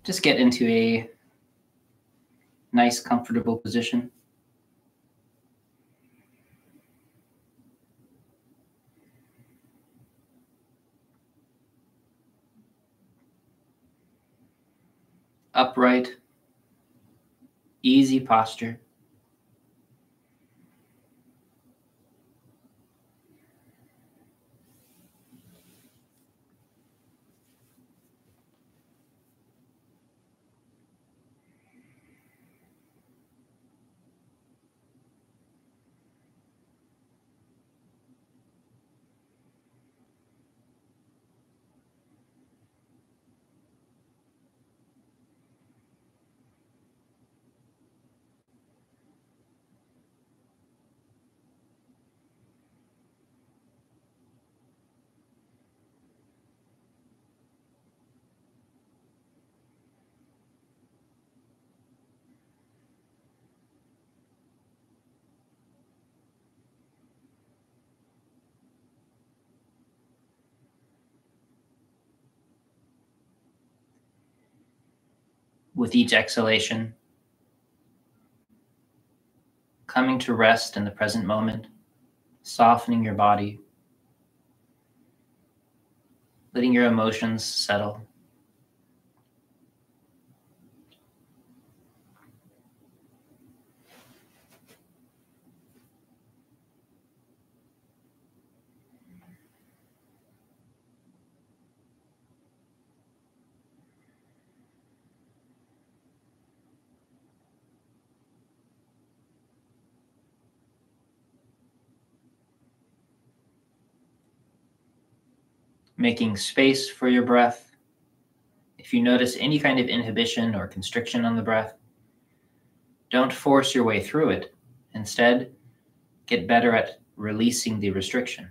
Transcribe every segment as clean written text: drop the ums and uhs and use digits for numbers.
Just get into a nice, comfortable position. Upright, easy posture. With each exhalation, coming to rest in the present moment, softening your body, letting your emotions settle. Making space for your breath. If you notice any kind of inhibition or constriction on the breath, don't force your way through it. Instead, get better at releasing the restriction,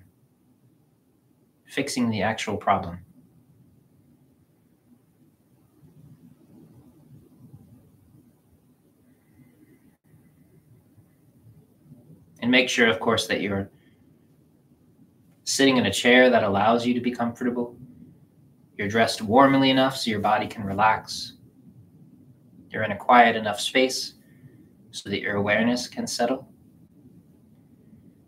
fixing the actual problem. And make sure, of course, that you're sitting in a chair that allows you to be comfortable. You're dressed warmly enough so your body can relax. You're in a quiet enough space so that your awareness can settle.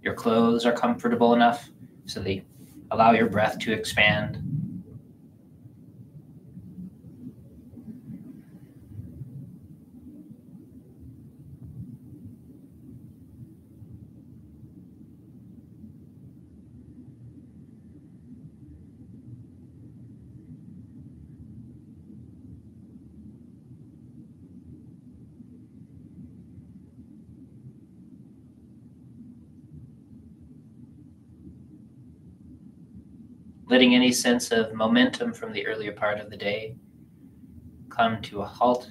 Your clothes are comfortable enough so they allow your breath to expand. Letting any sense of momentum from the earlier part of the day come to a halt.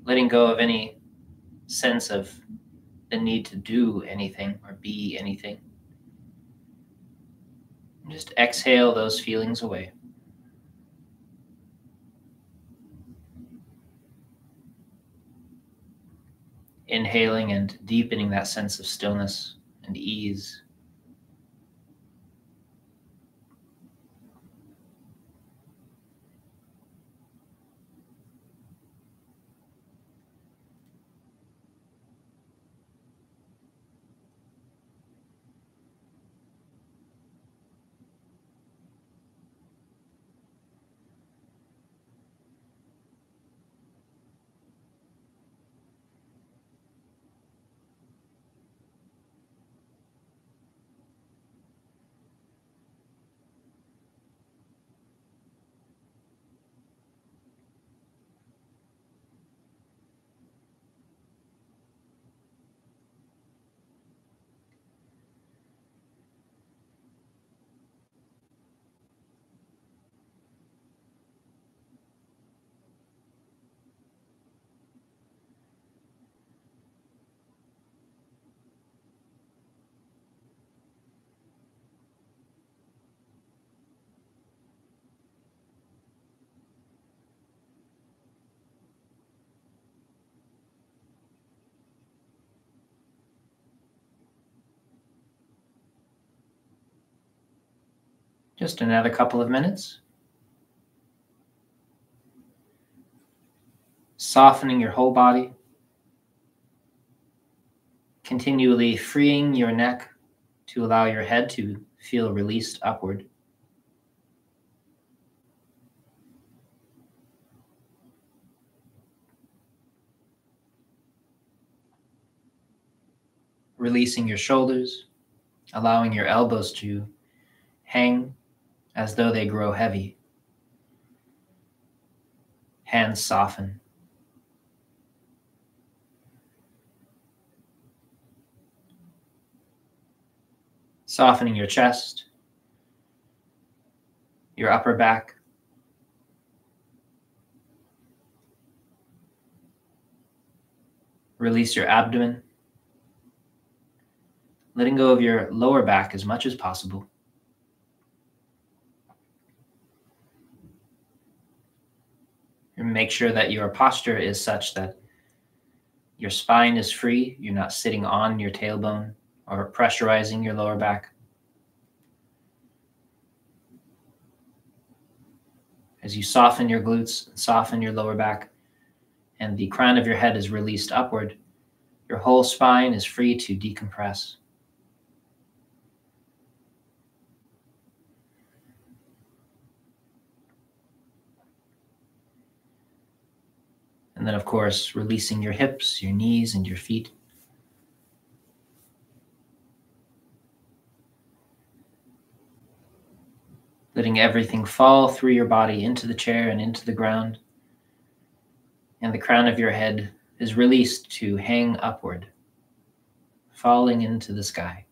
Letting go of any sense of the need to do anything or be anything. And just exhale those feelings away. Inhaling and deepening that sense of stillness and ease. Just another couple of minutes. Softening your whole body. Continually freeing your neck to allow your head to feel released upward. Releasing your shoulders, allowing your elbows to hang as though they grow heavy. Hands soften. Softening your chest, your upper back. Release your abdomen, letting go of your lower back as much as possible. And make sure that your posture is such that your spine is free. You're not sitting on your tailbone or pressurizing your lower back. As you soften your glutes, soften your lower back, and the crown of your head is released upward, your whole spine is free to decompress. And then, of course, releasing your hips, your knees, and your feet. Letting everything fall through your body into the chair and into the ground. And the crown of your head is released to hang upward, falling into the sky.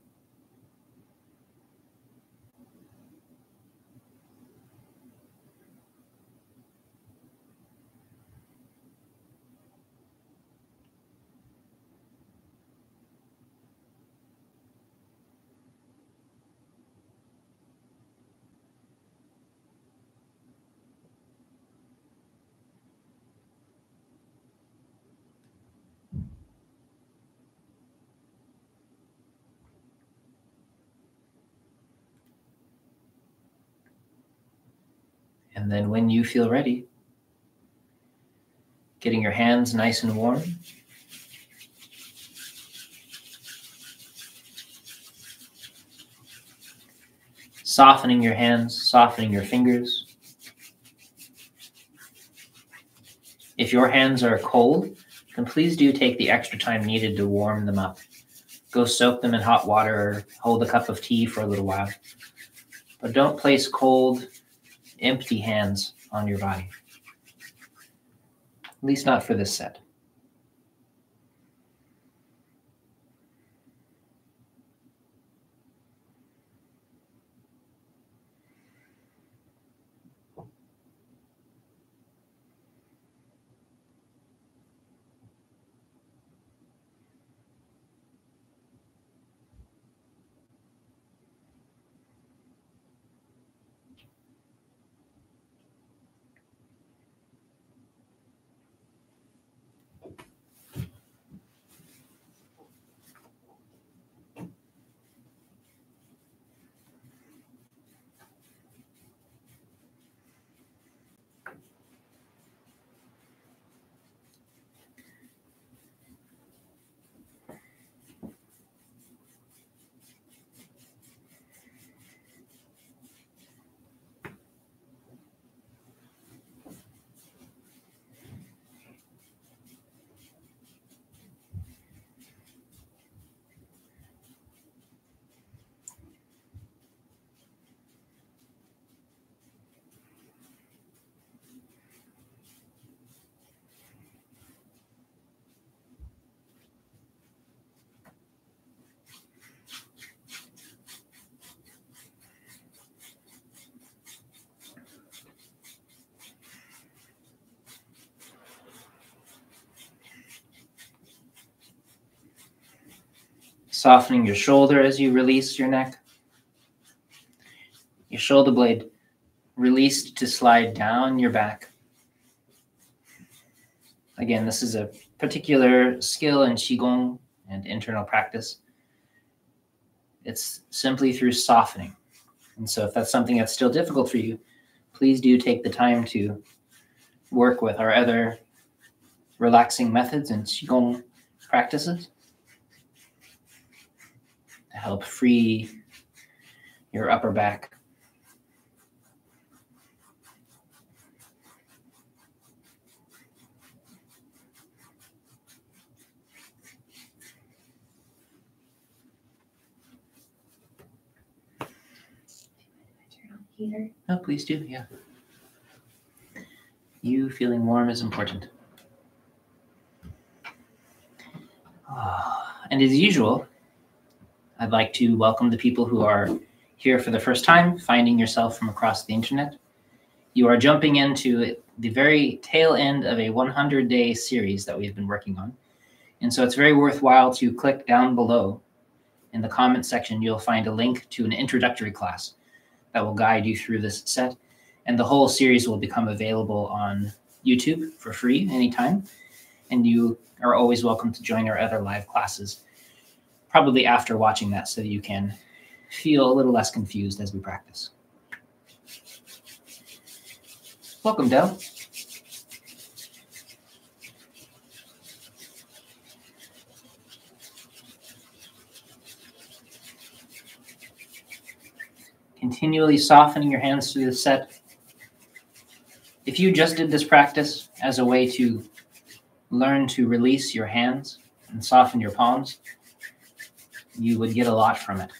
And then when you feel ready, getting your hands nice and warm. Softening your hands, softening your fingers. If your hands are cold, then please do take the extra time needed to warm them up. Go soak them in hot water or hold a cup of tea for a little while. But don't place cold, empty hands on your body. At least not for this set. Softening your shoulder as you release your neck. Your shoulder blade released to slide down your back. Again, this is a particular skill in Qigong and internal practice. It's simply through softening. And so if that's something that's still difficult for you, please do take the time to work with our other relaxing methods and Qigong practices to help free your upper back. Heater. Oh, please do, yeah. You feeling warm is important. And as usual, I'd like to welcome the people who are here for the first time, finding yourself from across the internet. You are jumping into the very tail end of a 100-day series that we've been working on. And so it's very worthwhile to click down below. In the comment section, you'll find a link to an introductory class that will guide you through this set. And the whole series will become available on YouTube for free anytime. And you are always welcome to join our other live classes, probably after watching that, so that you can feel a little less confused as we practice. Welcome, Del. Continually softening your hands through the set. If you just did this practice as a way to learn to release your hands and soften your palms, you would get a lot from it.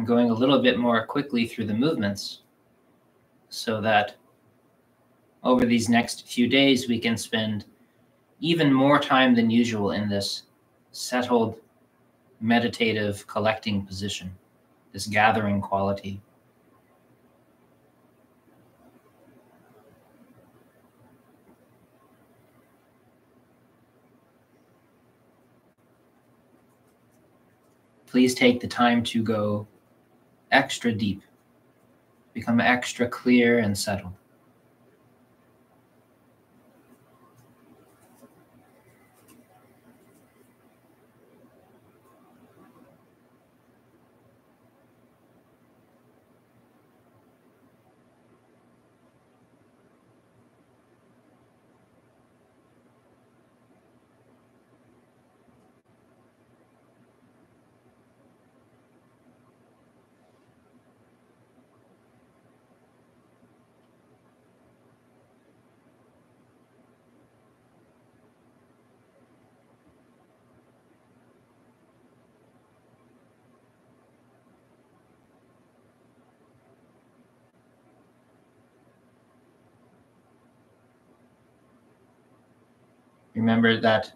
going a little bit more quickly through the movements so that over these next few days, we can spend even more time than usual in this settled, meditative, collecting position, this gathering quality. Please take the time to go extra deep, become extra clear and settled. Remember that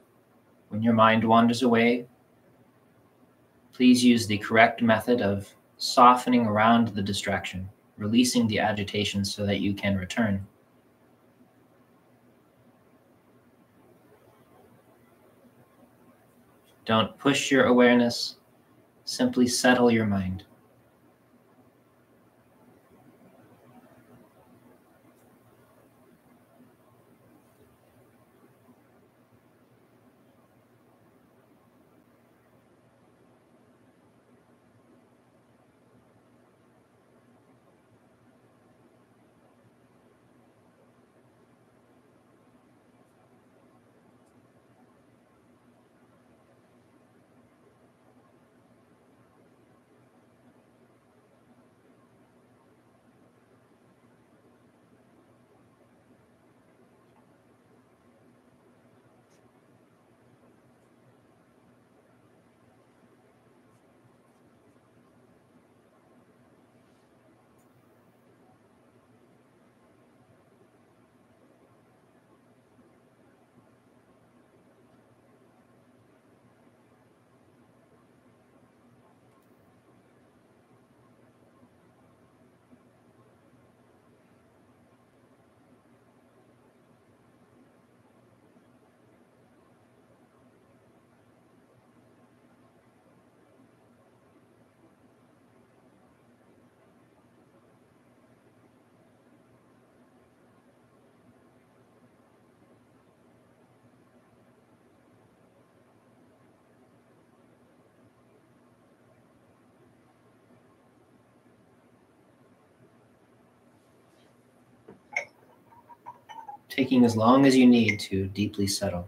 when your mind wanders away, please use the correct method of softening around the distraction, releasing the agitation so that you can return. Don't push your awareness, simply settle your mind. Taking as long as you need to deeply settle.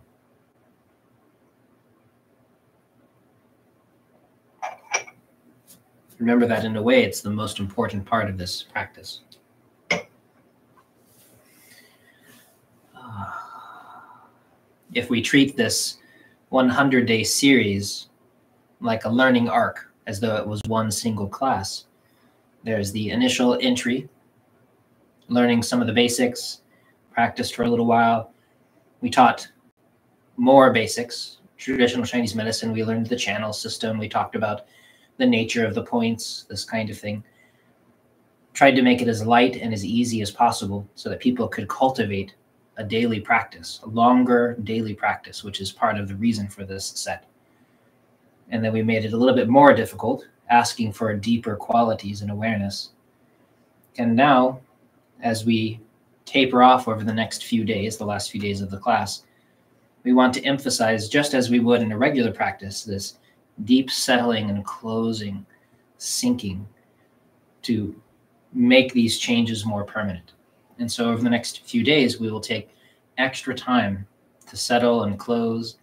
Remember that in a way, it's the most important part of this practice. If we treat this 100-day series like a learning arc, as though it was one single class, there's the initial entry, learning some of the basics, practiced for a little while. We taught more basics, traditional Chinese medicine. We learned the channel system. We talked about the nature of the points, this kind of thing. Tried to make it as light and as easy as possible so that people could cultivate a daily practice, a longer daily practice, which is part of the reason for this set. And then we made it a little bit more difficult, asking for deeper qualities and awareness. And now, as we taper off over the next few days, the last few days of the class, we want to emphasize, just as we would in a regular practice, this deep settling and closing, sinking, to make these changes more permanent. And so over the next few days, we will take extra time to settle and close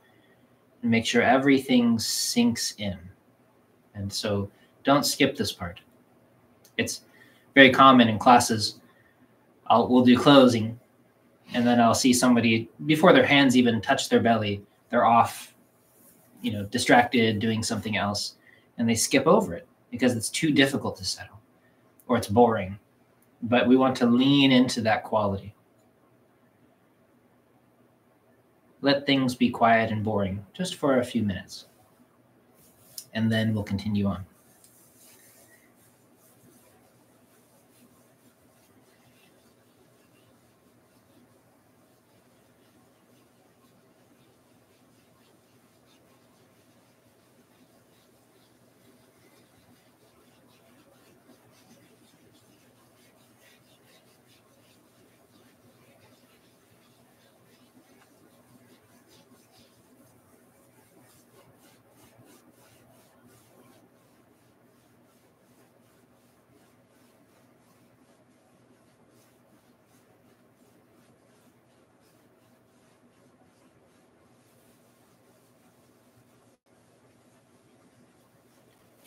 and make sure everything sinks in. And so don't skip this part. It's very common in classes. We'll do closing, and then I'll see somebody, before their hands even touch their belly, they're off, distracted, doing something else, and they skip over it. because it's too difficult to settle or it's boring. But we want to lean into that quality. Let things be quiet and boring just for a few minutes, and then we'll continue on.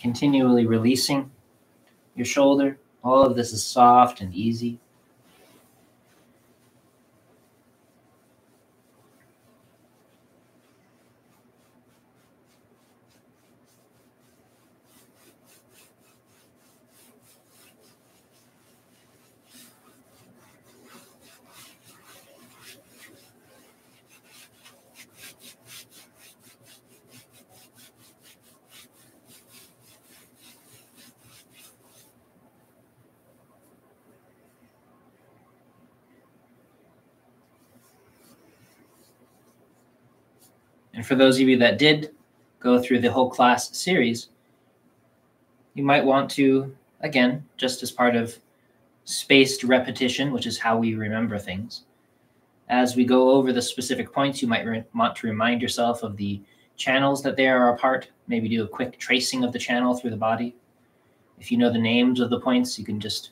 Continually releasing your shoulder. All of this is soft and easy. And for those of you that did go through the whole class series, you might want to, again, just as part of spaced repetition, which is how we remember things, as we go over the specific points, you might want to remind yourself of the channels that they are a part. Maybe do a quick tracing of the channel through the body. If you know the names of the points, you can just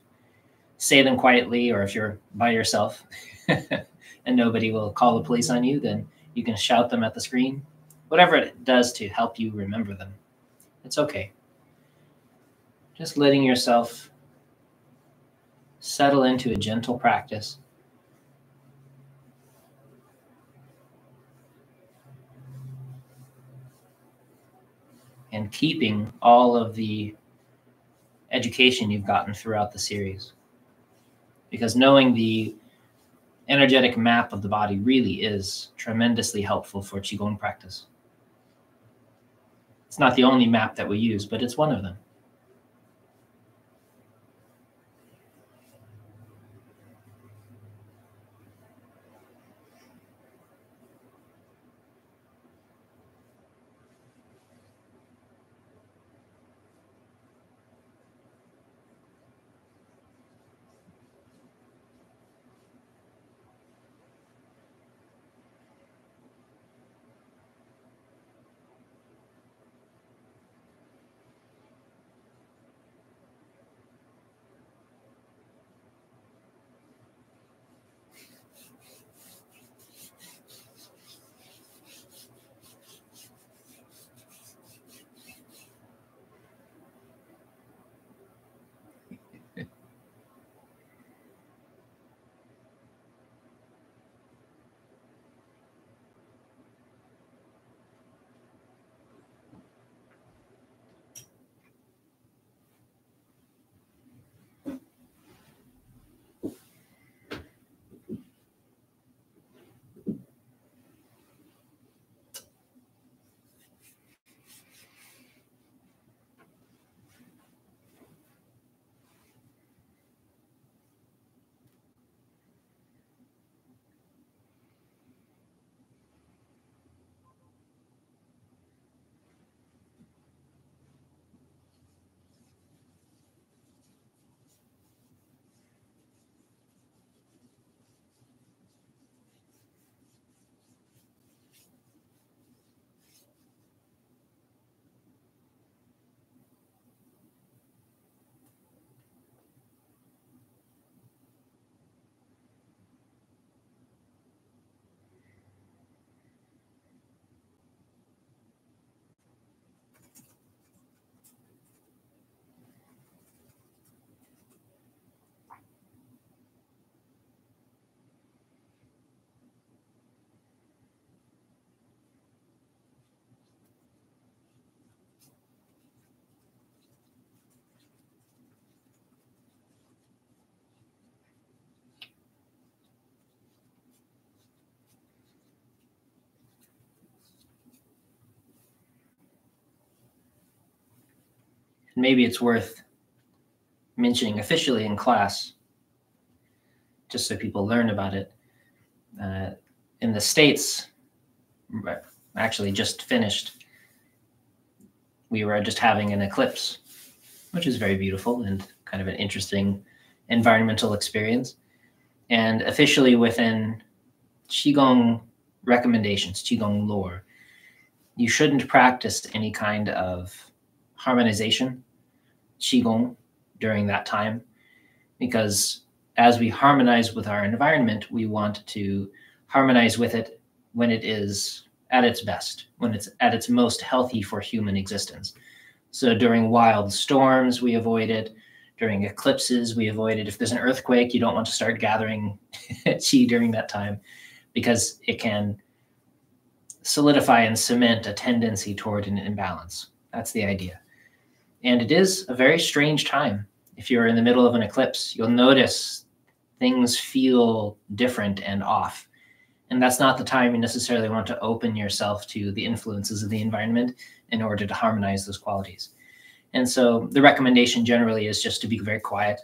say them quietly, or if you're by yourself and nobody will call the police on you, then you can shout them at the screen. Whatever it does to help you remember them, it's okay. Just letting yourself settle into a gentle practice. And keeping all of the education you've gotten throughout the series. Because knowing the energetic map of the body really is tremendously helpful for Qigong practice. It's not the only map that we use, but it's one of them. And maybe it's worth mentioning officially in class, just so people learn about it. In the States, actually just finished, we were just having an eclipse, which is very beautiful and kind of an interesting environmental experience. And officially within Qigong recommendations, Qigong lore, you shouldn't practice any kind of harmonization, Qigong, during that time, because as we harmonize with our environment, we want to harmonize with it when it is at its best, when it's at its most healthy for human existence. So during wild storms, we avoid it. During eclipses, we avoid it. If there's an earthquake, you don't want to start gathering qi during that time, because it can solidify and cement a tendency toward an imbalance. That's the idea. And it is a very strange time. If you're in the middle of an eclipse, you'll notice things feel different and off. And that's not the time you necessarily want to open yourself to the influences of the environment in order to harmonize those qualities. And so the recommendation generally is just to be very quiet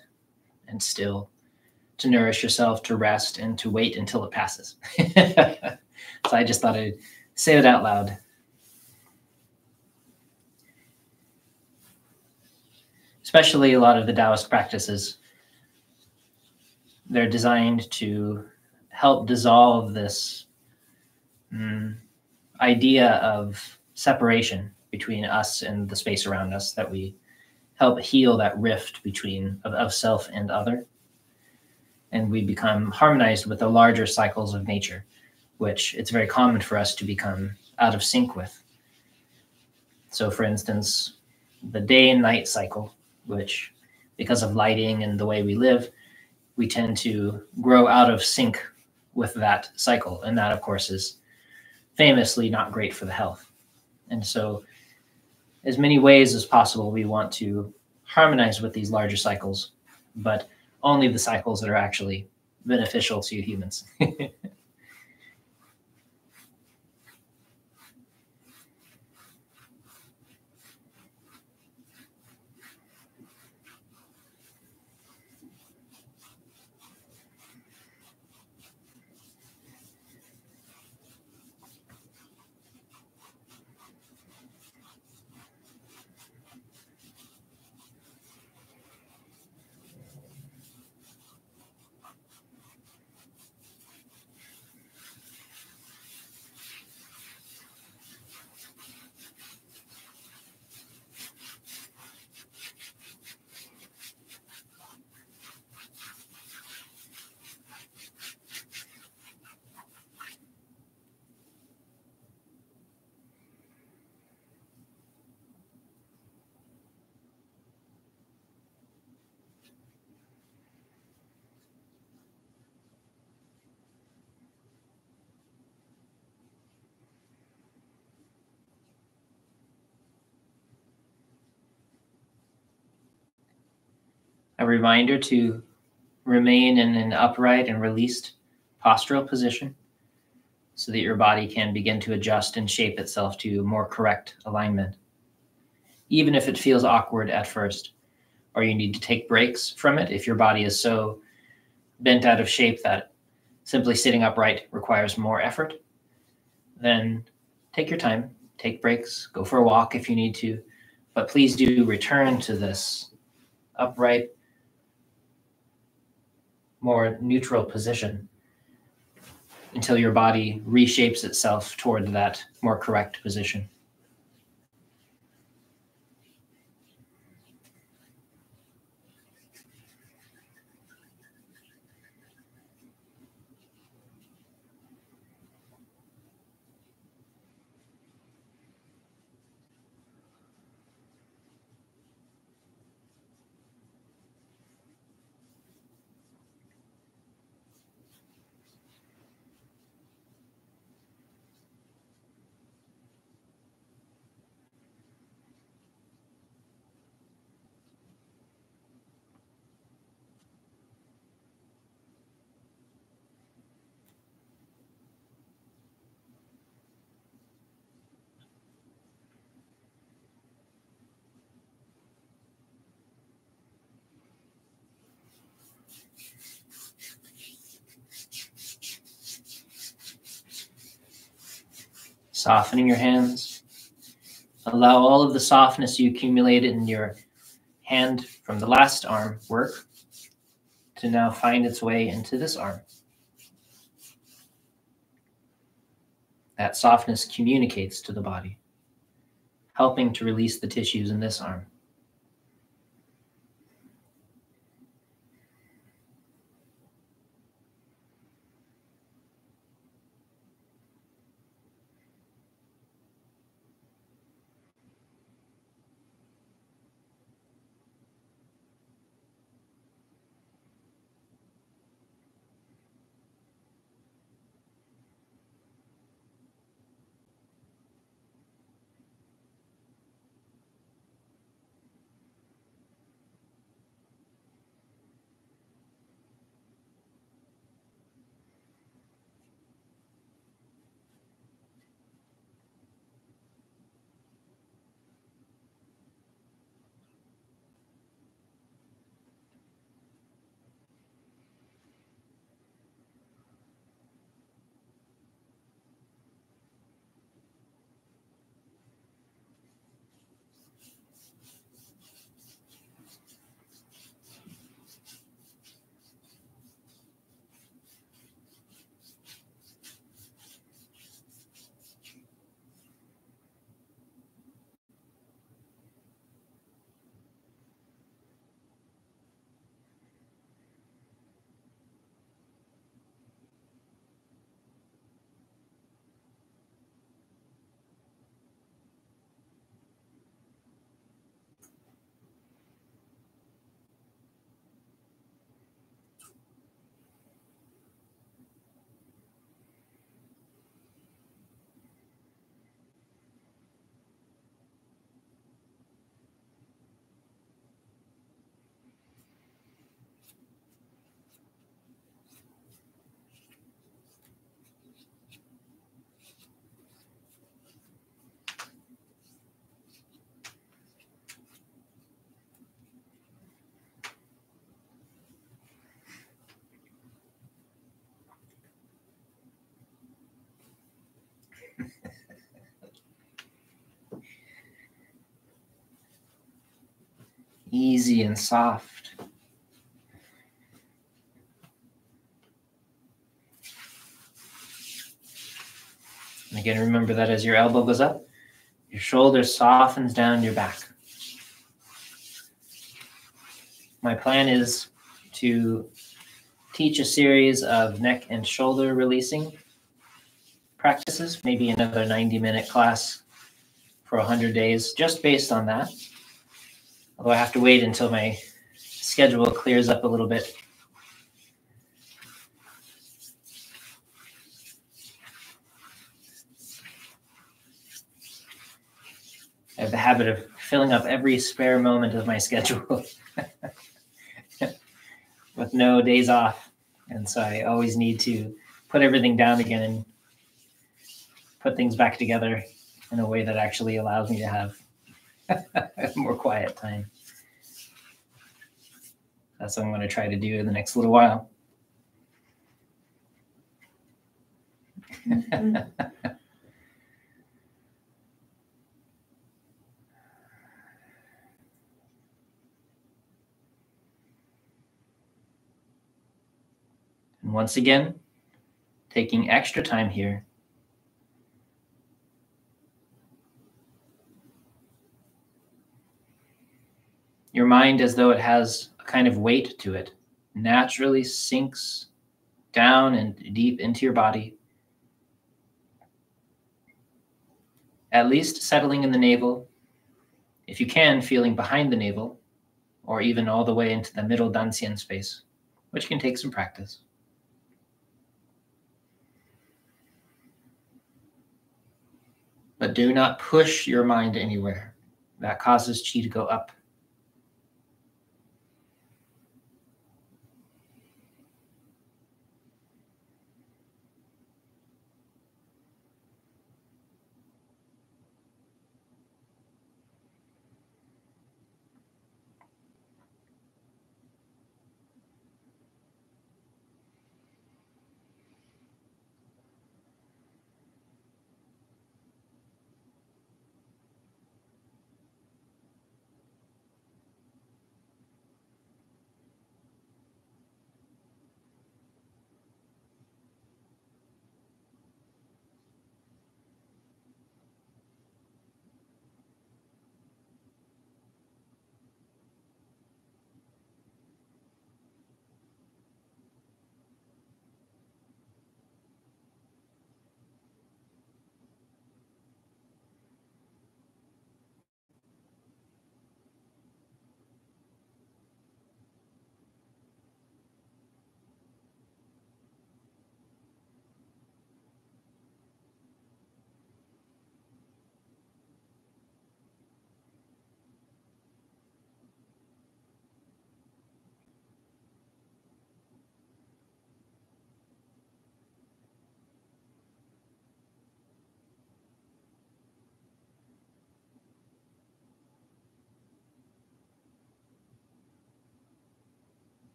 and still, to nourish yourself, to rest, and to wait until it passes. So I just thought I'd say it out loud. Especially a lot of the Daoist practices, they're designed to help dissolve this idea of separation between us and the space around us, that we help heal that rift between of self and other. And we become harmonized with the larger cycles of nature, which it's very common for us to become out of sync with. So for instance, the day and night cycle, which because of lighting and the way we live, we tend to grow out of sync with that cycle. And that, of course, is famously not great for the health. And so as many ways as possible, we want to harmonize with these larger cycles, but only the cycles that are actually beneficial to humans. A reminder to remain in an upright and released postural position so that your body can begin to adjust and shape itself to more correct alignment. Even if it feels awkward at first, or you need to take breaks from it, if your body is so bent out of shape that simply sitting upright requires more effort, then take your time, take breaks, go for a walk if you need to, but please do return to this upright, more neutral position until your body reshapes itself toward that more correct position. Softening your hands. Allow all of the softness you accumulated in your hand from the last arm work to now find its way into this arm. That softness communicates to the body, helping to release the tissues in this arm. Easy and soft. And again, remember that as your elbow goes up, your shoulder softens down your back. My plan is to teach a series of neck and shoulder releasing practices, maybe another 90-minute class for 100 days, just based on that. Although I have to wait until my schedule clears up a little bit. I have the habit of filling up every spare moment of my schedule with no days off. And so I always need to put everything down again and put things back together in a way that actually allows me to have more quiet time. That's what I'm going to try to do in the next little while. And once again, taking extra time here. Your mind, as though it has a kind of weight to it, naturally sinks down and deep into your body, at least settling in the navel. If you can, feeling behind the navel, or even all the way into the middle dantian space, which can take some practice. But do not push your mind anywhere. That causes chi to go up.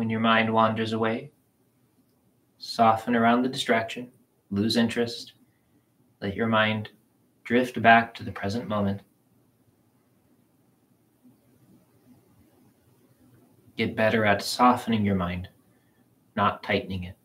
When your mind wanders away, soften around the distraction, lose interest, let your mind drift back to the present moment. Get better at softening your mind, not tightening it.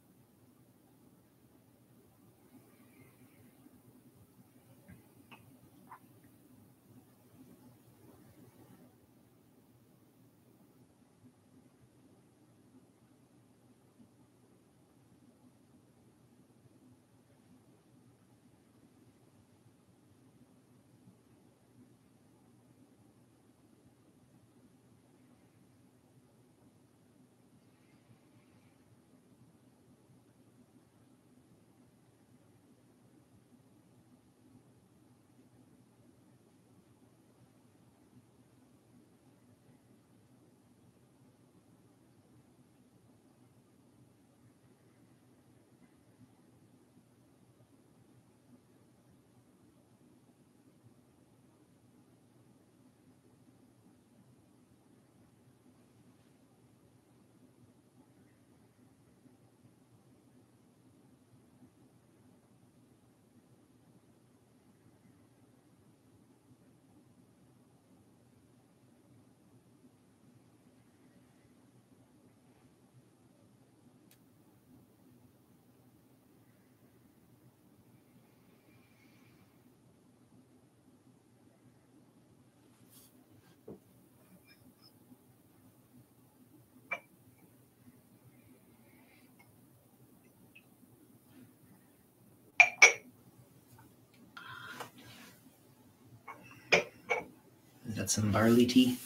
Is that some barley tea?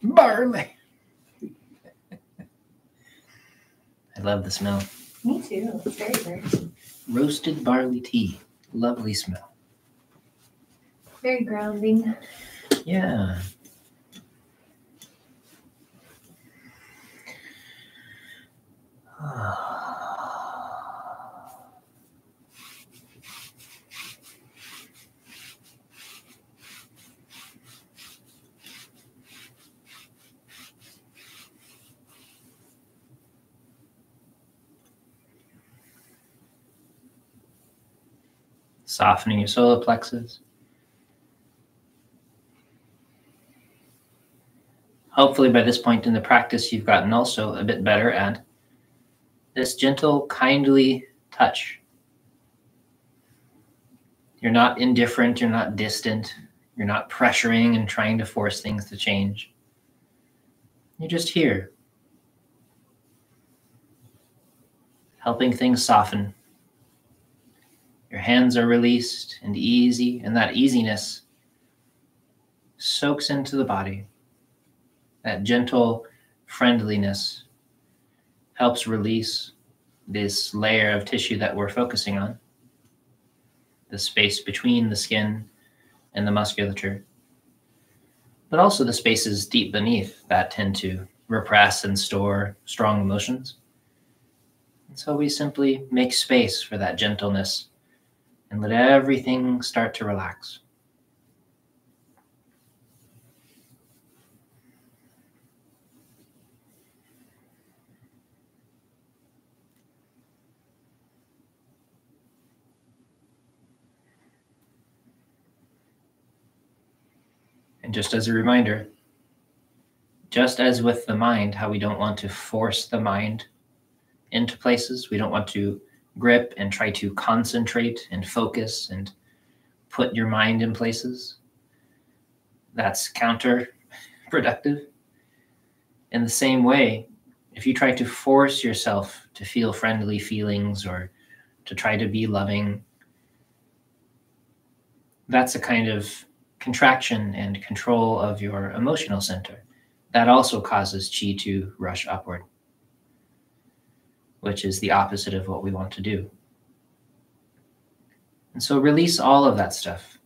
Barley. I love the smell. Me too. It's very nice. Roasted barley tea. Lovely smell. Very grounding. Yeah. Softening your solar plexus. Hopefully by this point in the practice, you've gotten also a bit better at this gentle, kindly touch. You're not indifferent, you're not distant, you're not pressuring and trying to force things to change. You're just here, helping things soften. Your hands are released and easy, and that easiness soaks into the body. That gentle friendliness helps release this layer of tissue that we're focusing on, the space between the skin and the musculature, but also the spaces deep beneath that tend to repress and store strong emotions. And so we simply make space for that gentleness and let everything start to relax. And just as a reminder, just as with the mind, how we don't want to force the mind into places, we don't want to grip and try to concentrate and focus and put your mind in places. That's counterproductive. In the same way, if you try to force yourself to feel friendly feelings or to try to be loving, that's a kind of contraction and control of your emotional center. That also causes chi to rush upward, which is the opposite of what we want to do. And so release all of that stuff.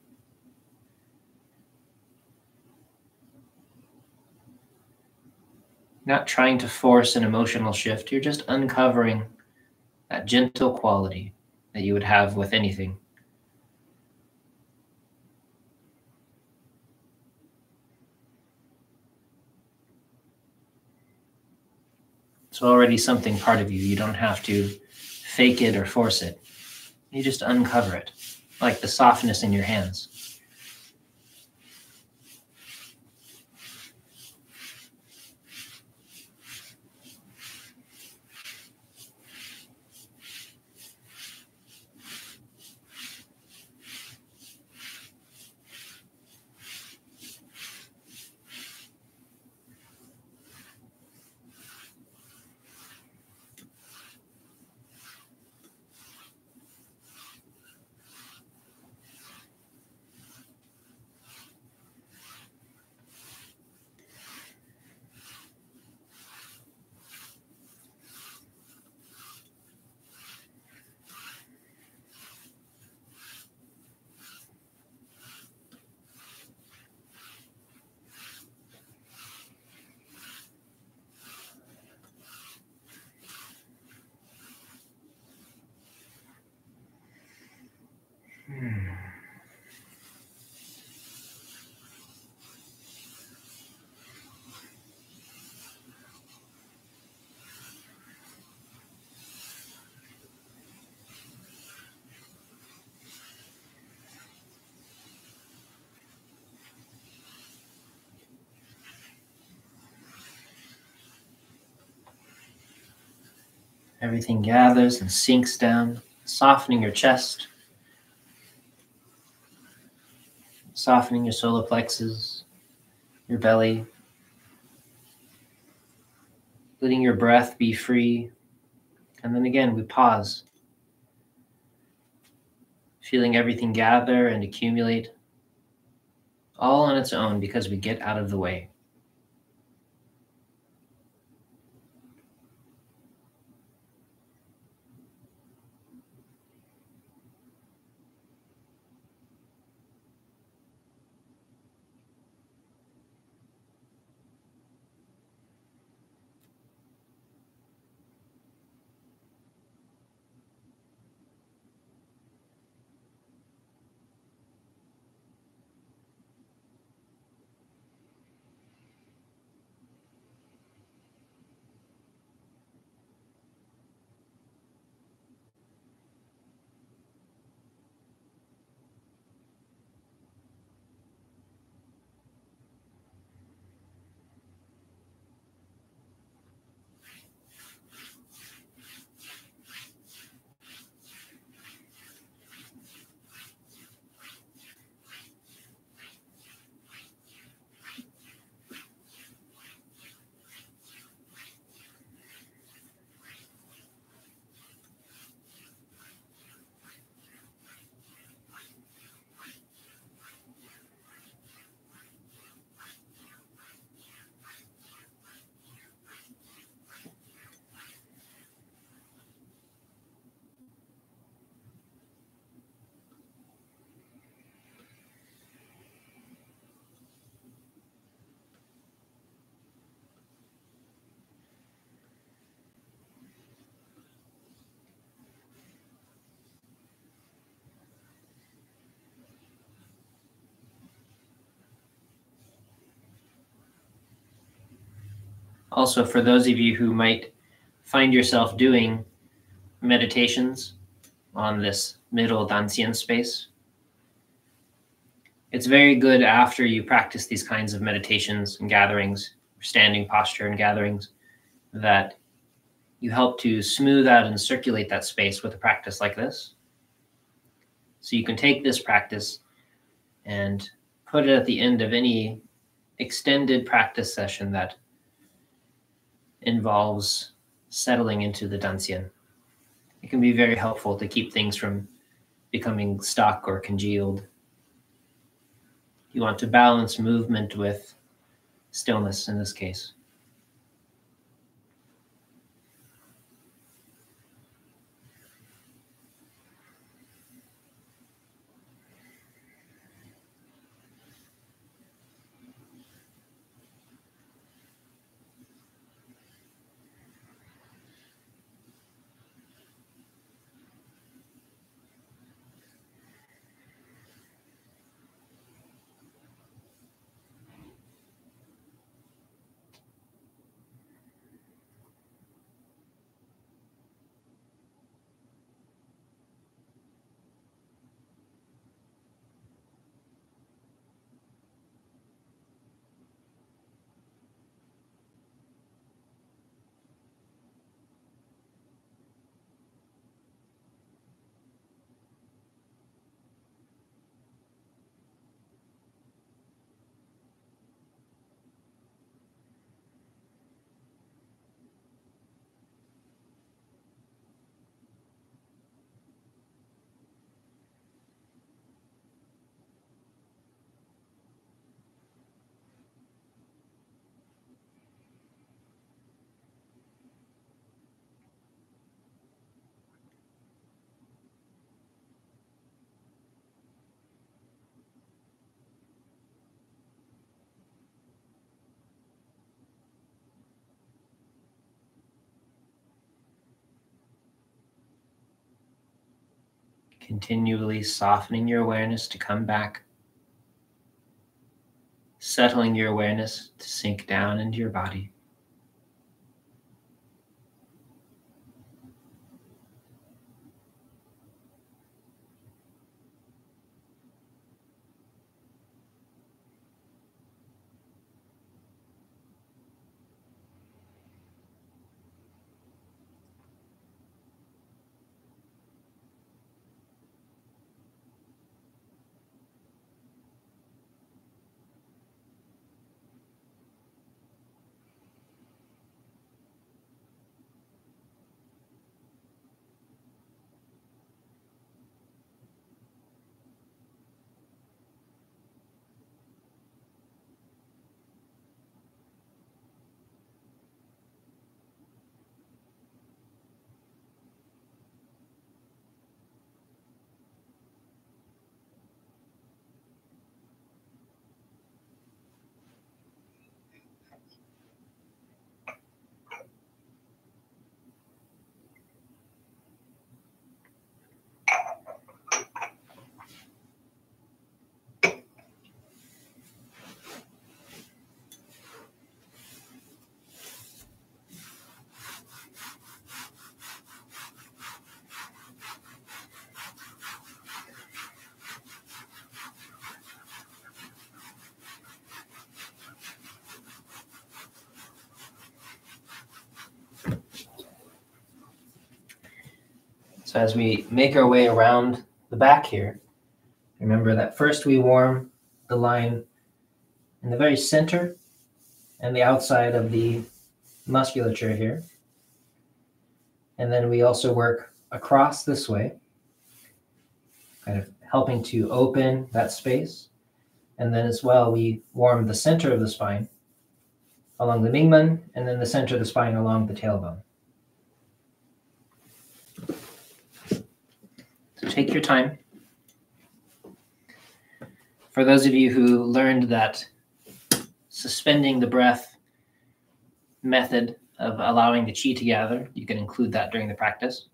Not trying to force an emotional shift, you're just uncovering that gentle quality that you would have with anything. It's already something part of you. You don't have to fake it or force it. You just uncover it, like the softness in your hands. Everything gathers and sinks down, softening your chest, softening your solar plexus, your belly, letting your breath be free. And then again, we pause, feeling everything gather and accumulate, all on its own because we get out of the way. Also, for those of you who might find yourself doing meditations on this middle dantian space, it's very good after you practice these kinds of meditations and gatherings, standing posture and gatherings, that you help to smooth out and circulate that space with a practice like this. So you can take this practice and put it at the end of any extended practice session that involves settling into the dantian. It can be very helpful to keep things from becoming stuck or congealed. You want to balance movement with stillness in this case. Continually softening your awareness to come back, settling your awareness to sink down into your body. So as we make our way around the back here, remember that first we warm the line in the very center and the outside of the musculature here. And then we also work across this way, kind of helping to open that space. And then as well, we warm the center of the spine along the Mingmen, and then the center of the spine along the tailbone. So take your time. For those of you who learned that suspending the breath method of allowing the chi to gather, you can include that during the practice.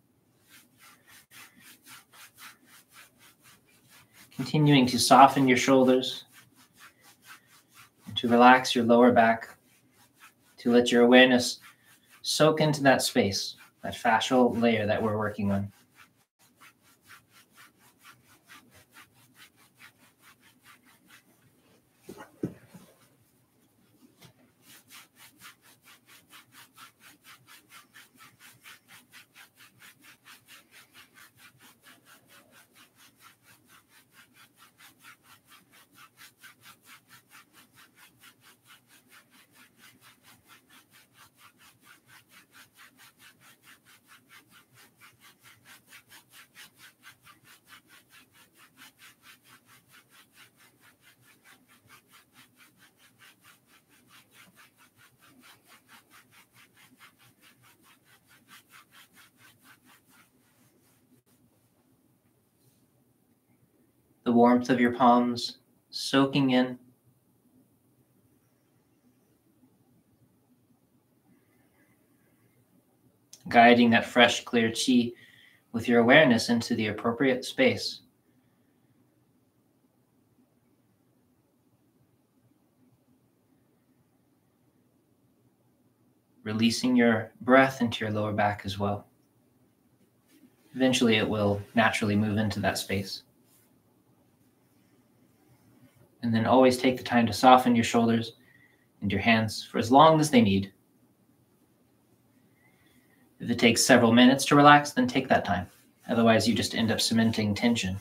Continuing to soften your shoulders, and to relax your lower back, to let your awareness soak into that space, that fascial layer that we're working on. The warmth of your palms soaking in. Guiding that fresh, clear chi with your awareness into the appropriate space. Releasing your breath into your lower back as well. Eventually it will naturally move into that space. And then always take the time to soften your shoulders and your hands for as long as they need. If it takes several minutes to relax, then take that time. Otherwise, you just end up cementing tension.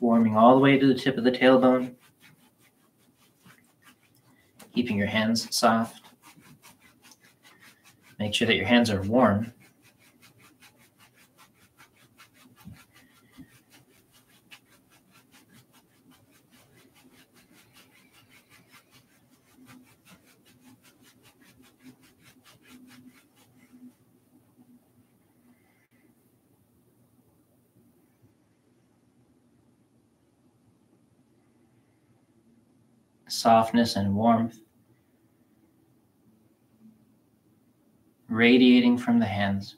Warming all the way to the tip of the tailbone. Keeping your hands soft. Make sure that your hands are warm. Softness and warmth radiating from the hands,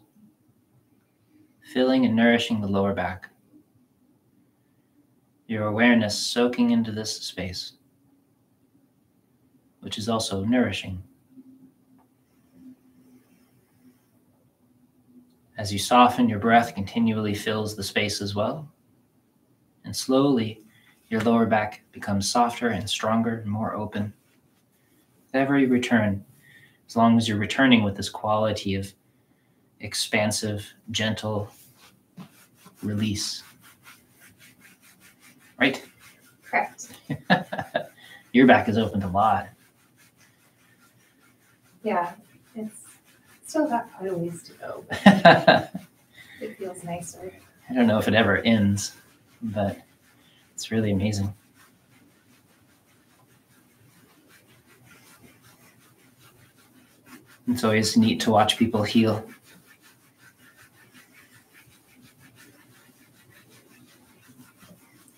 filling and nourishing the lower back. Your awareness soaking into this space, which is also nourishing. As you soften, your breath continually fills the space as well. And slowly, your lower back becomes softer and stronger and more open. With every return, as long as you're returning with this quality of expansive, gentle release. Right? Correct. Your back is opened a lot. Yeah, it's still got quite a ways to go, but it feels nicer. I don't know if it ever ends, but it's really amazing. It's always neat to watch people heal.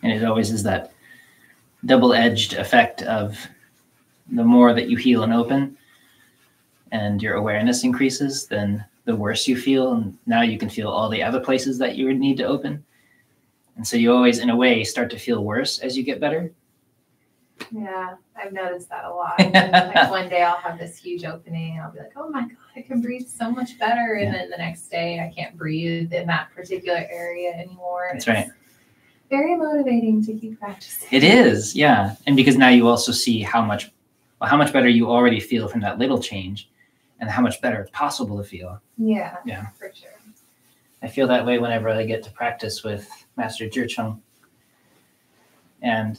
And it always is that double-edged effect of the more that you heal and open and your awareness increases, then the worse you feel. And now you can feel all the other places that you would need to open. And so you always, in a way, start to feel worse as you get better. Yeah, I've noticed that a lot. Like one day I'll have this huge opening and I'll be like, oh my God, I can breathe so much better. And then the next day I can't breathe in that particular area anymore. That's right. Very motivating to keep practicing. It is, yeah. And because now you also see how much better you already feel from that little change and how much better it's possible to feel. Yeah, for sure. I feel that way whenever I get to practice with Master ZhiCheng. And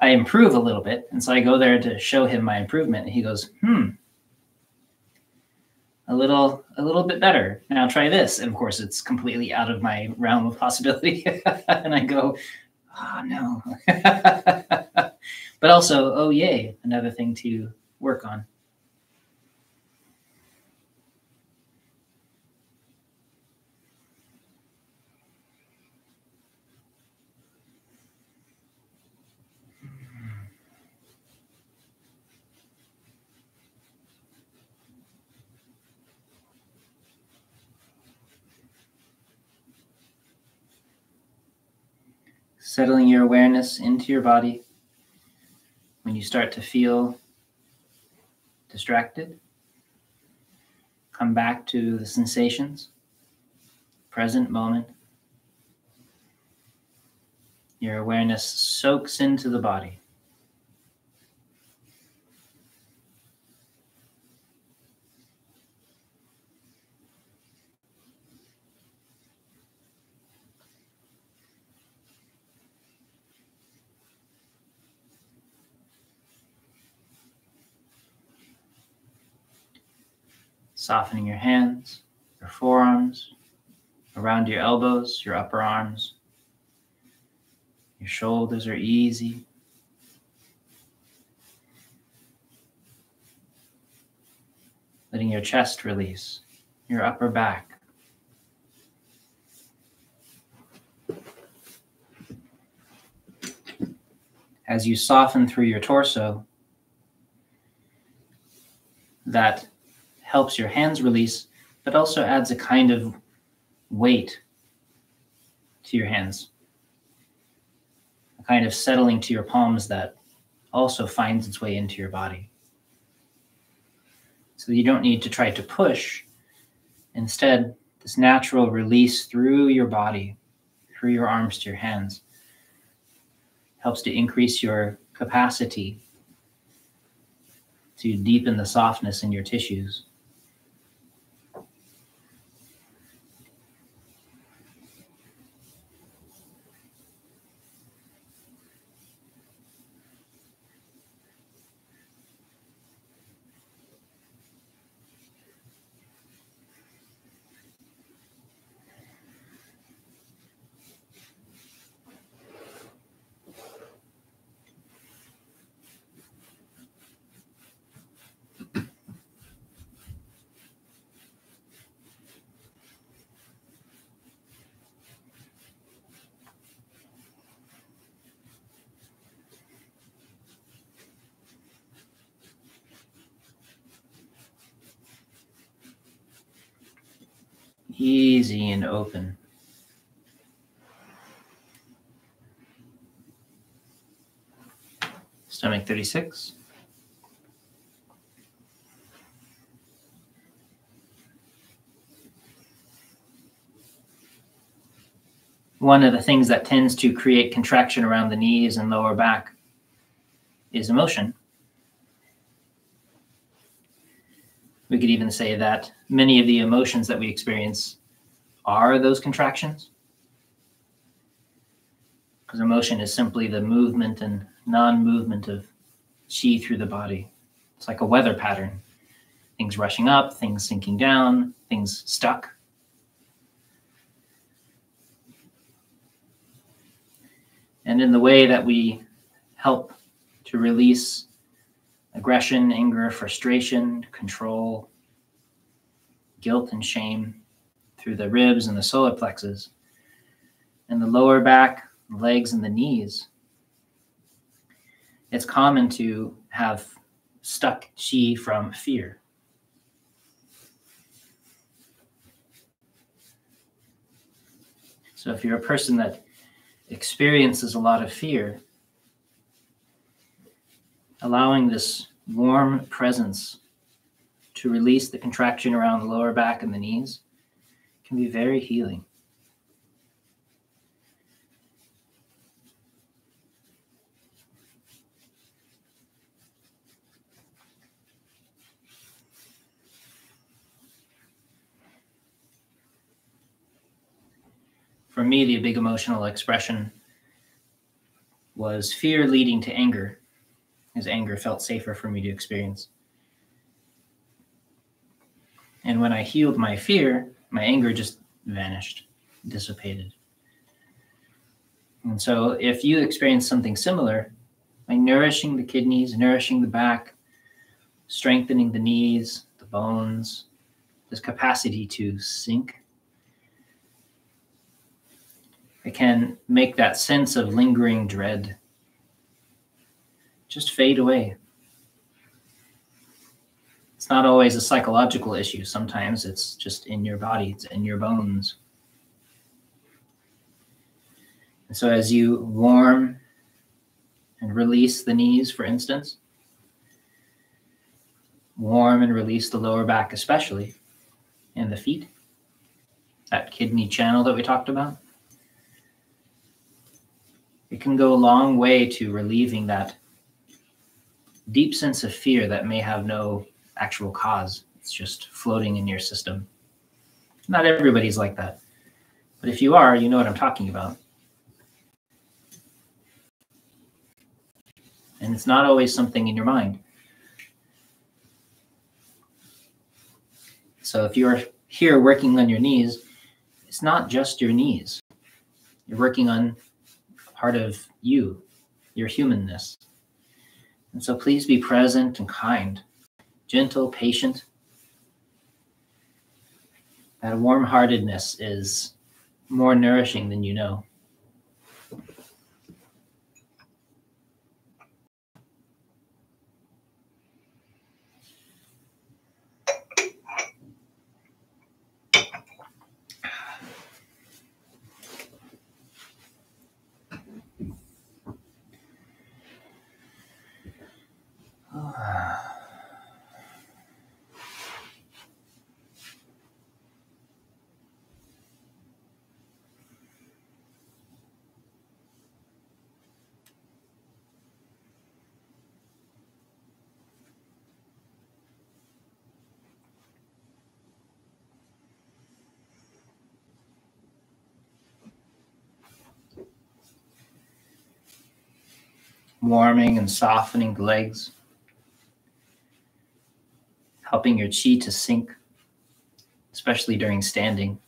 I improve a little bit. And so I go there to show him my improvement. And he goes, a little bit better. Now try this. And of course, it's completely out of my realm of possibility. And I go, oh, no. But also, oh, yay, another thing to work on. Settling your awareness into your body. When you start to feel distracted, come back to the sensations, present moment. Your awareness soaks into the body. Softening your hands, your forearms, around your elbows, your upper arms. Your shoulders are easy. Letting your chest release, your upper back. As you soften through your torso, that helps your hands release, but also adds a kind of weight to your hands. A kind of settling to your palms that also finds its way into your body. So you don't need to try to push. Instead, this natural release through your body, through your arms to your hands, helps to increase your capacity to deepen the softness in your tissues. Easy and open. Stomach 36. One of the things that tends to create contraction around the knees and lower back is emotion. We could even say that many of the emotions that we experience are those contractions, because emotion is simply the movement and non-movement of qi through the body. It's like a weather pattern. Things rushing up, things sinking down, things stuck. And in the way that we help to release aggression, anger, frustration, control, guilt, and shame through the ribs and the solar plexus, and the lower back, the legs, and the knees, it's common to have stuck qi from fear. So if you're a person that experiences a lot of fear, allowing this warm presence to release the contraction around the lower back and the knees can be very healing. For me, the big emotional expression was fear leading to anger, as anger felt safer for me to experience. And when I healed my fear, my anger just vanished, dissipated. And so if you experience something similar, by nourishing the kidneys, nourishing the back, strengthening the knees, the bones, this capacity to sink, it can make that sense of lingering dread just fade away. It's not always a psychological issue. Sometimes it's just in your body, it's in your bones. And so as you warm and release the knees, for instance, warm and release the lower back especially, and the feet, that kidney channel that we talked about, it can go a long way to relieving that deep sense of fear that may have no actual cause. It's just floating in your system. Not everybody's like that. But if you are, you know what I'm talking about. And it's not always something in your mind. So if you're here working on your knees, it's not just your knees. You're working on part of you, your humanness. And so please be present and kind, gentle, patient. That warm-heartedness is more nourishing than you know. Warming and softening the legs, helping your qi to sink, especially during standing.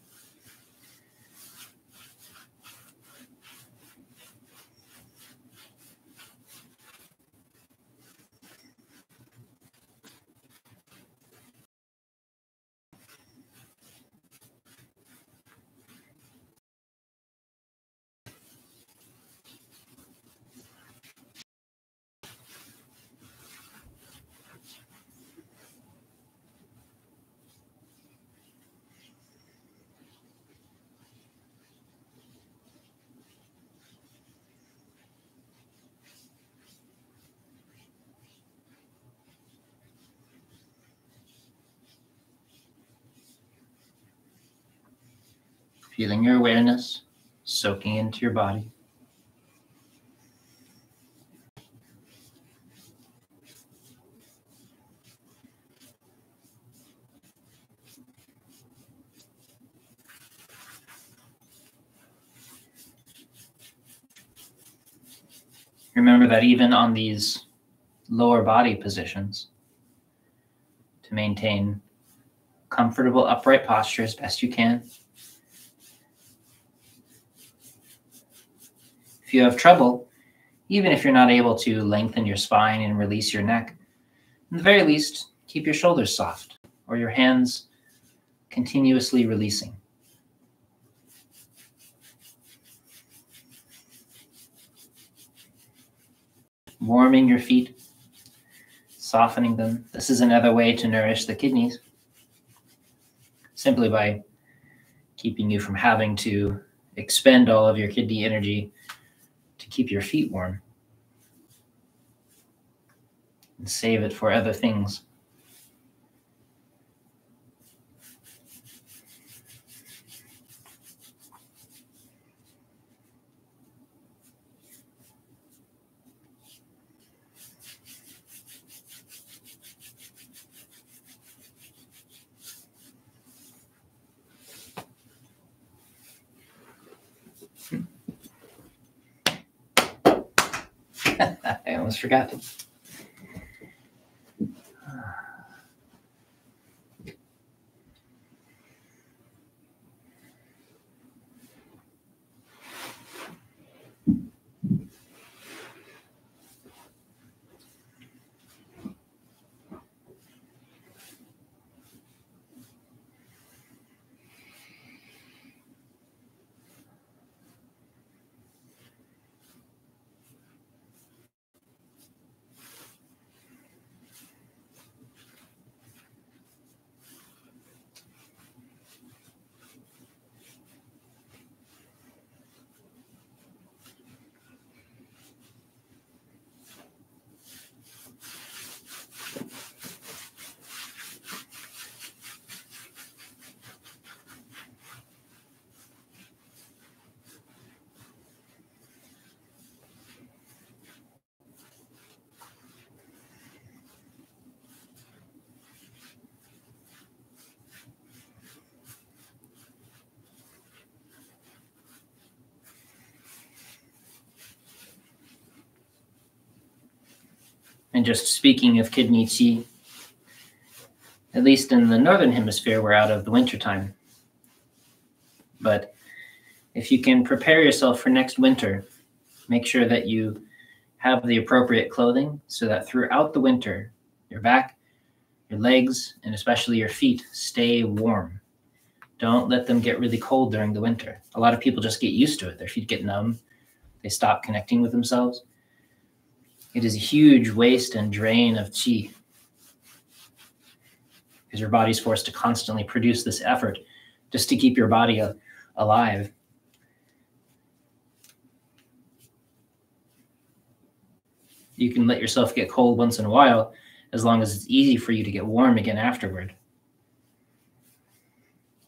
Feeling your awareness soaking into your body. Remember that even on these lower body positions, to maintain comfortable upright posture as best you can. If you have trouble, even if you're not able to lengthen your spine and release your neck, at the very least, keep your shoulders soft or your hands continuously releasing. Warming your feet, softening them. This is another way to nourish the kidneys, simply by keeping you from having to expend all of your kidney energy to keep your feet warm and save it for other things. I almost forgot. And just speaking of kidney qi, at least in the northern hemisphere, we're out of the winter time. But if you can prepare yourself for next winter, make sure that you have the appropriate clothing so that throughout the winter, your back, your legs, and especially your feet stay warm. Don't let them get really cold during the winter. A lot of people just get used to it. Their feet get numb. They stop connecting with themselves. It is a huge waste and drain of qi because your body's forced to constantly produce this effort just to keep your body alive. You can let yourself get cold once in a while as long as it's easy for you to get warm again afterward.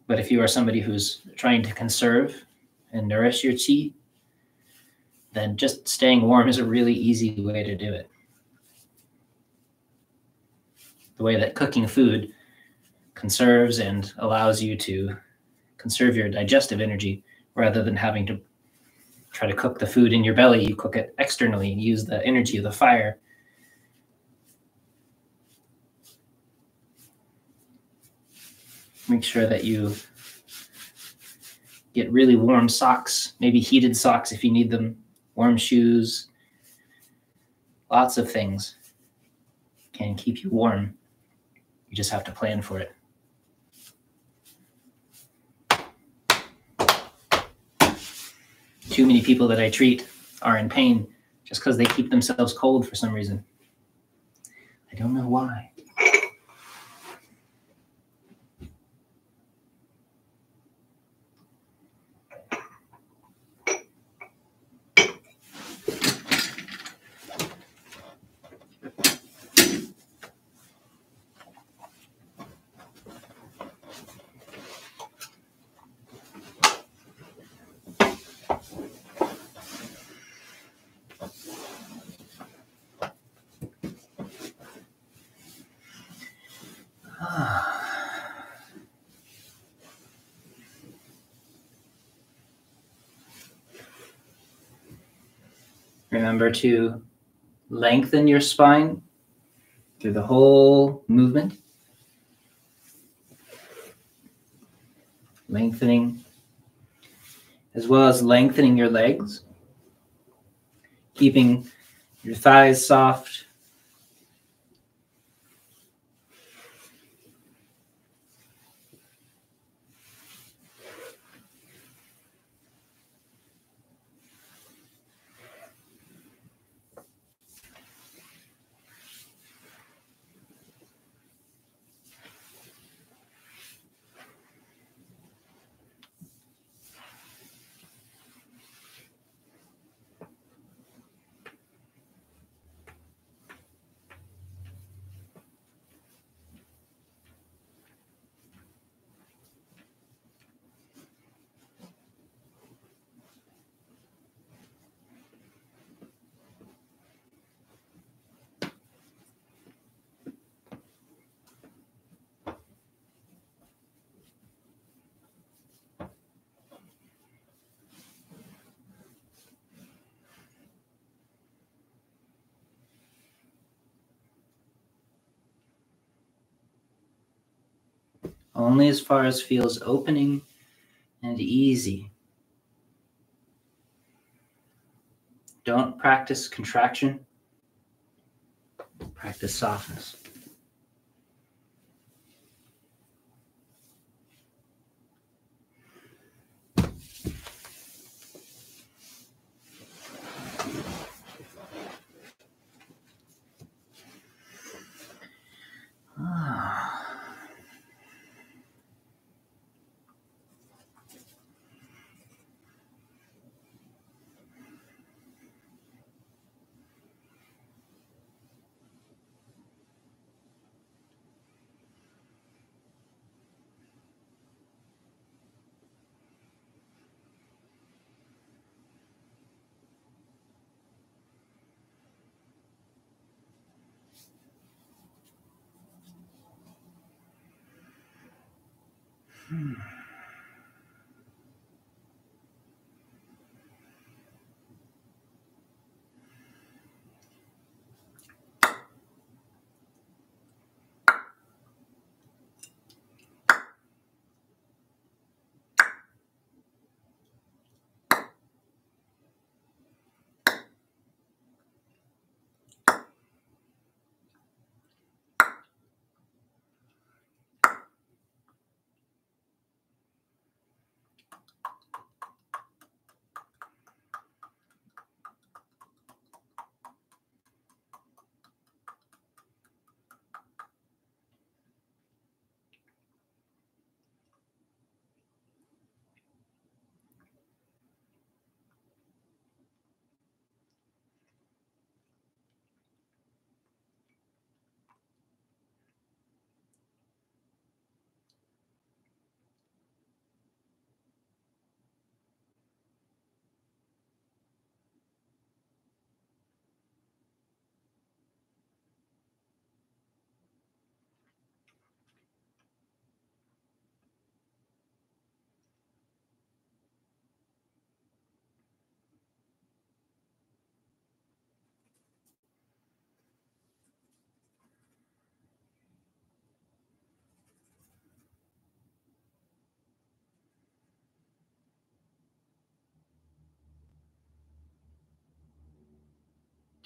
But if you are somebody who's trying to conserve and nourish your qi, then just staying warm is a really easy way to do it. The way that cooking food conserves and allows you to conserve your digestive energy rather than having to try to cook the food in your belly, you cook it externally and use the energy of the fire. Make sure that you get really warm socks, maybe heated socks if you need them, warm shoes, lots of things can keep you warm. You just have to plan for it. Too many people that I treat are in pain just because they keep themselves cold for some reason. I don't know why. Remember to lengthen your spine through the whole movement. Lengthening, as well as lengthening your legs. Keeping your thighs soft. Only as far as feels opening and easy. Don't practice contraction. Practice softness.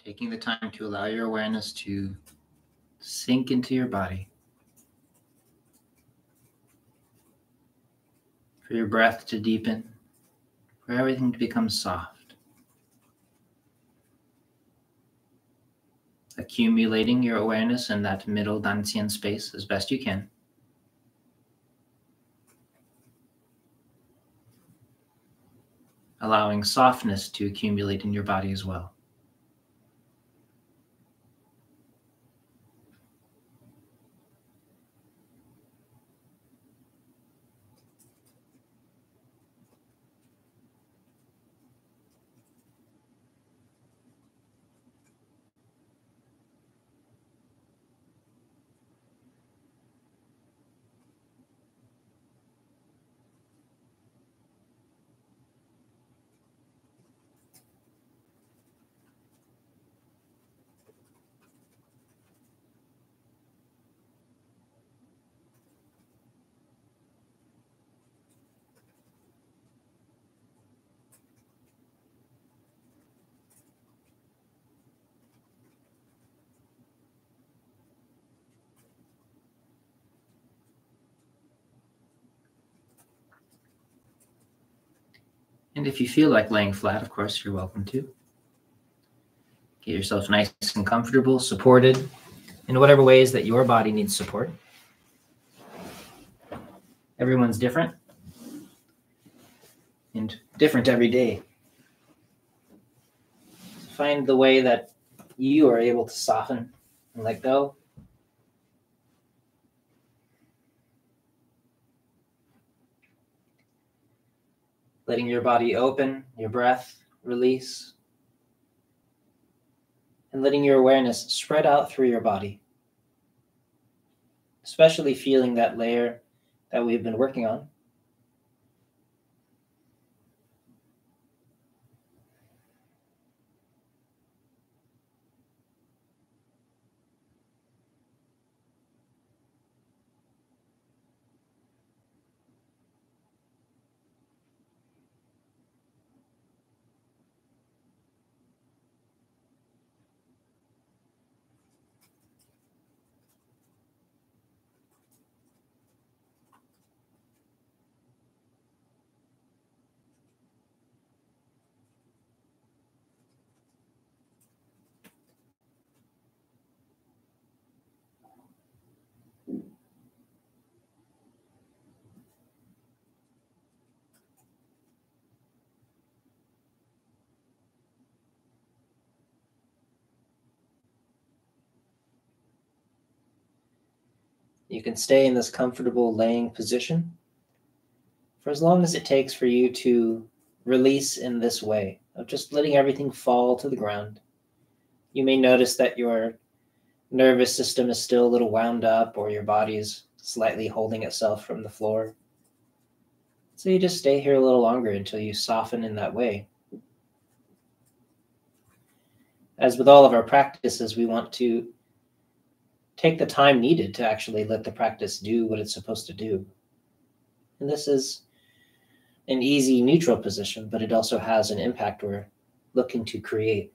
Taking the time to allow your awareness to sink into your body. For your breath to deepen. For everything to become soft. Accumulating your awareness in that middle Dantian space as best you can. Allowing softness to accumulate in your body as well. And if you feel like laying flat, of course, you're welcome to. Get yourself nice and comfortable, supported in whatever ways that your body needs support. Everyone's different and different every day. Find the way that you are able to soften and let go. Letting your body open, your breath release, and letting your awareness spread out through your body. Especially feeling that layer that we've been working on. You can stay in this comfortable laying position for as long as it takes for you to release in this way of just letting everything fall to the ground. You may notice that your nervous system is still a little wound up, or your body is slightly holding itself from the floor. So you just stay here a little longer until you soften in that way. As with all of our practices, we want to take the time needed to actually let the practice do what it's supposed to do. And this is an easy neutral position, but it also has an impact we're looking to create.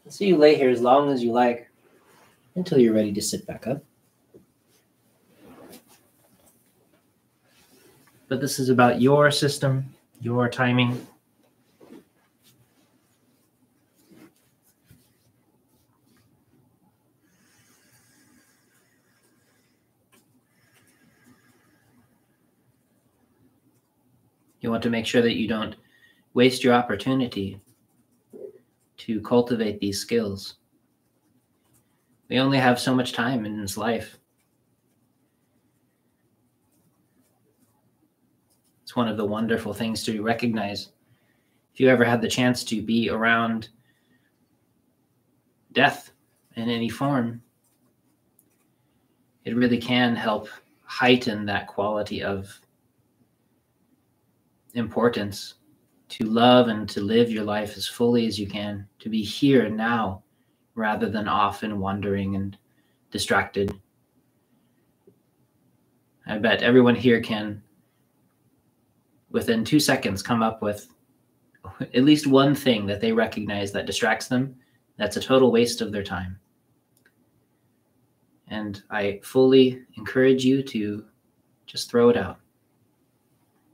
And so you lay here as long as you like until you're ready to sit back up. But this is about your system, your timing. You want to make sure that you don't waste your opportunity to cultivate these skills. We only have so much time in this life. It's one of the wonderful things to recognize. If you ever had the chance to be around death in any form, it really can help heighten that quality of importance to love and to live your life as fully as you can, to be here now rather than off and wandering and distracted. I bet everyone here can, within 2 seconds, come up with at least one thing that they recognize that distracts them. That's a total waste of their time. And I fully encourage you to just throw it out.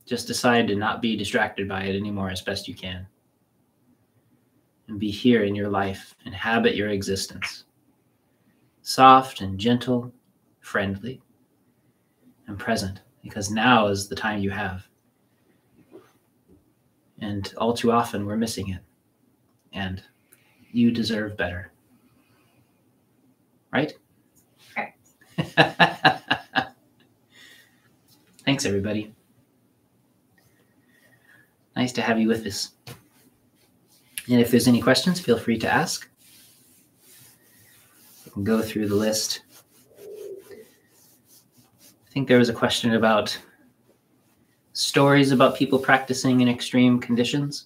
Just decide to not be distracted by it anymore as best you can. And be here in your life, inhabit your existence. Soft and gentle, friendly, and present, because now is the time you have. And all too often we're missing it. And you deserve better. Right? Right. Thanks, everybody. Nice to have you with us. And if there's any questions, feel free to ask. We can go through the list. I think there was a question about stories about people practicing in extreme conditions.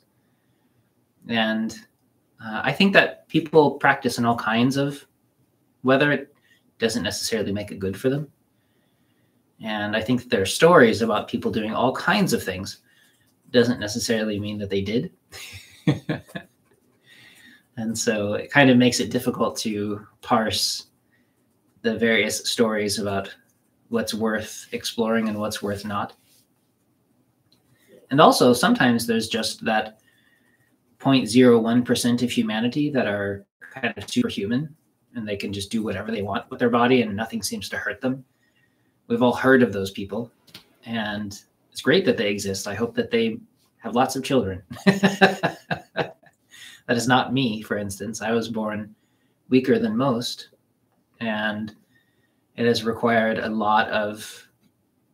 And I think that people practice in all kinds of weather. It doesn't necessarily make it good for them. And I think that there are stories about people doing all kinds of things. Doesn't necessarily mean that they did. And so it kind of makes it difficult to parse the various stories about what's worth exploring and what's worth not. And also sometimes there's just that 0.01% of humanity that are kind of superhuman, and they can just do whatever they want with their body and nothing seems to hurt them. We've all heard of those people, and it's great that they exist. I hope that they have lots of children. That is not me, for instance. I was born weaker than most, and it has required a lot of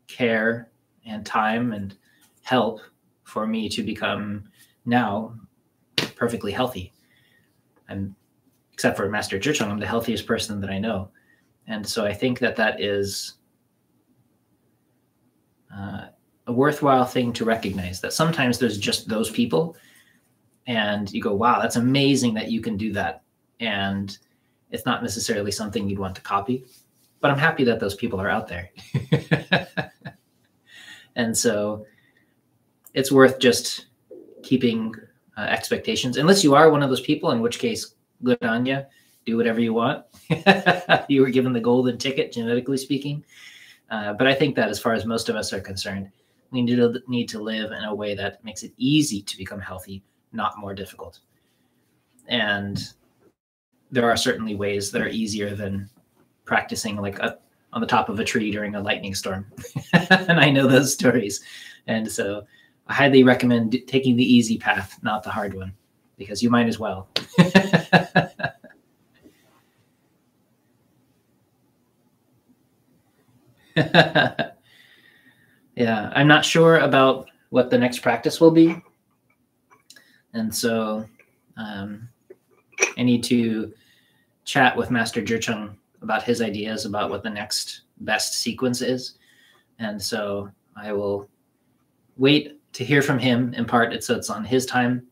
care and time and help for me to become now perfectly healthy. Except for Master ZhiCheng, I'm the healthiest person that I know. And so I think that that is a worthwhile thing to recognize, that sometimes there's just those people and you go, wow, that's amazing that you can do that. And it's not necessarily something you'd want to copy, but I'm happy that those people are out there. And so it's worth just keeping expectations, unless you are one of those people, in which case, good on you, do whatever you want. You were given the golden ticket, genetically speaking. But I think that as far as most of us are concerned, we need to live in a way that makes it easy to become healthy, not more difficult. And there are certainly ways that are easier than practicing like on the top of a tree during a lightning storm. And I know those stories. And so I highly recommend taking the easy path, not the hard one, because you might as well. Yeah, I'm not sure about what the next practice will be. And so I need to chat with Master ZhiCheng about his ideas about what the next best sequence is. And so I will wait to hear from him in part. So it's on his time,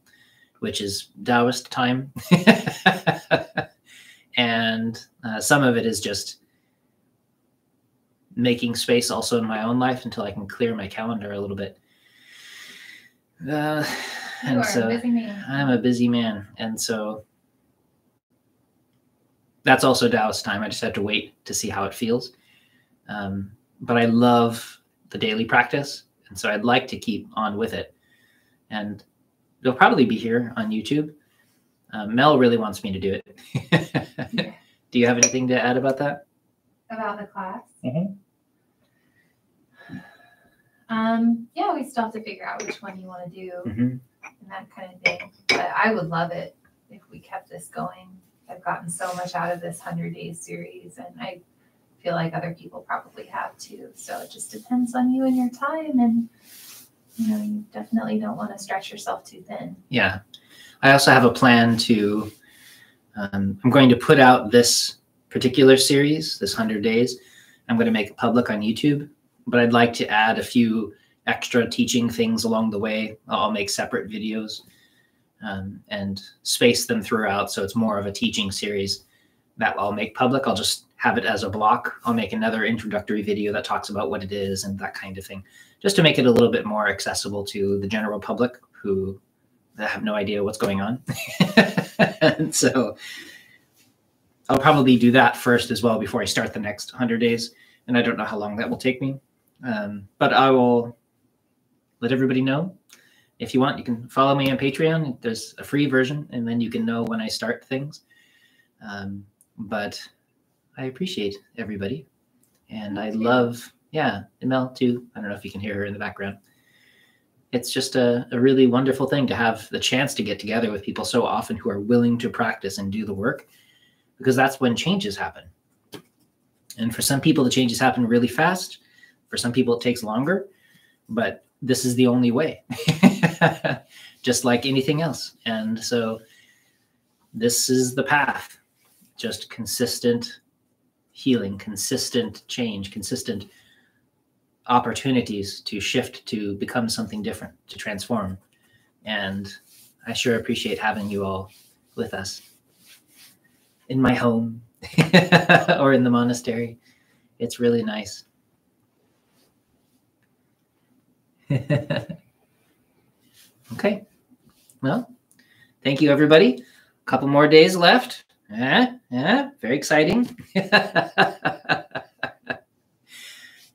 which is Daoist time. And some of it is just making space also in my own life until I can clear my calendar a little bit. And so I'm a busy man. And so that's also Daoist time. I just have to wait to see how it feels. But I love the daily practice. And so I'd like to keep on with it. And it'll probably be here on YouTube. Mel really wants me to do it. Do you have anything to add about that? About the class? Mm-hmm. Yeah, we still have to figure out which one you want to do Mm-hmm. and that kind of thing. But I would love it if we kept this going. I've gotten so much out of this 100 Days series, and I feel like other people probably have too. So it just depends on you and your time, and you definitely don't want to stretch yourself too thin. Yeah. I also have a plan to, I'm going to put out this particular series, this 100 Days. I'm going to make it public on YouTube, but I'd like to add a few extra teaching things along the way. I'll make separate videos and space them throughout. So it's more of a teaching series that I'll make public. I'll just have it as a block. I'll make another introductory video that talks about what it is and that kind of thing, just to make it a little bit more accessible to the general public who have no idea what's going on. And so I'll probably do that first as well before I start the next 100 days. And I don't know how long that will take me. But I will let everybody know. If you want, you can follow me on Patreon. There's a free version, and then you can know when I start things. But I appreciate everybody. And I love, and Mel too. I don't know if you can hear her in the background. It's just a really wonderful thing to have the chance to get together with people so often who are willing to practice and do the work, because that's when changes happen. And for some people, the changes happen really fast. For some people, it takes longer, but this is the only way, just like anything else. And so this is the path, just consistent healing, consistent change, consistent opportunities to shift, to become something different, to transform. And I sure appreciate having you all with us in my home or in the monastery. It's really nice. Okay. Well, thank you, everybody. A couple more days left. Very exciting.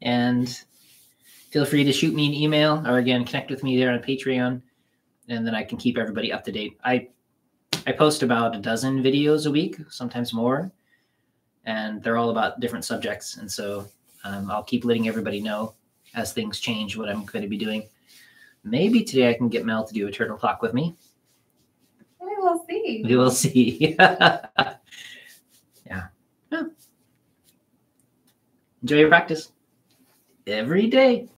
And feel free to shoot me an email or again, connect with me there on Patreon, and then I can keep everybody up to date. I post about a dozen videos a week, sometimes more, and they're all about different subjects. And so I'll keep letting everybody know as things change what I'm going to be doing. Maybe today I can get Mel to do a turtle clock with me. We will see. We will see. Yeah. Enjoy your practice every day.